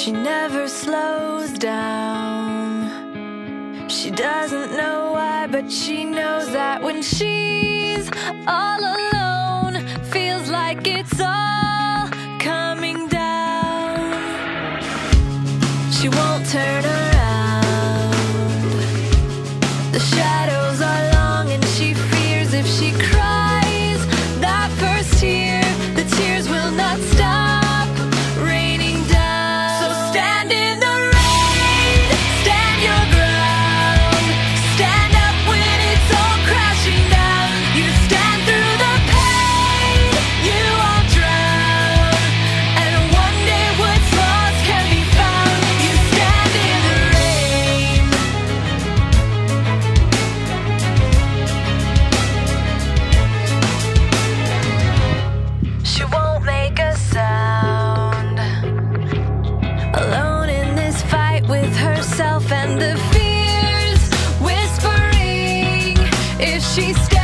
She never slows down. She doesn't know why, but she knows that when she's all alone, feels like it's all coming down. She won't turn around. The shadows are long and she fears if she cries that first tear, the tears will not stop raining down. So stand in the rain, stand your ground, stand up when it's all crashing down. You stand through the pain, you won't drown, and one day what's lost can be found. You stand in the rain. She won't make a sound, alone in this fight with herself and the fears whispering if she stays.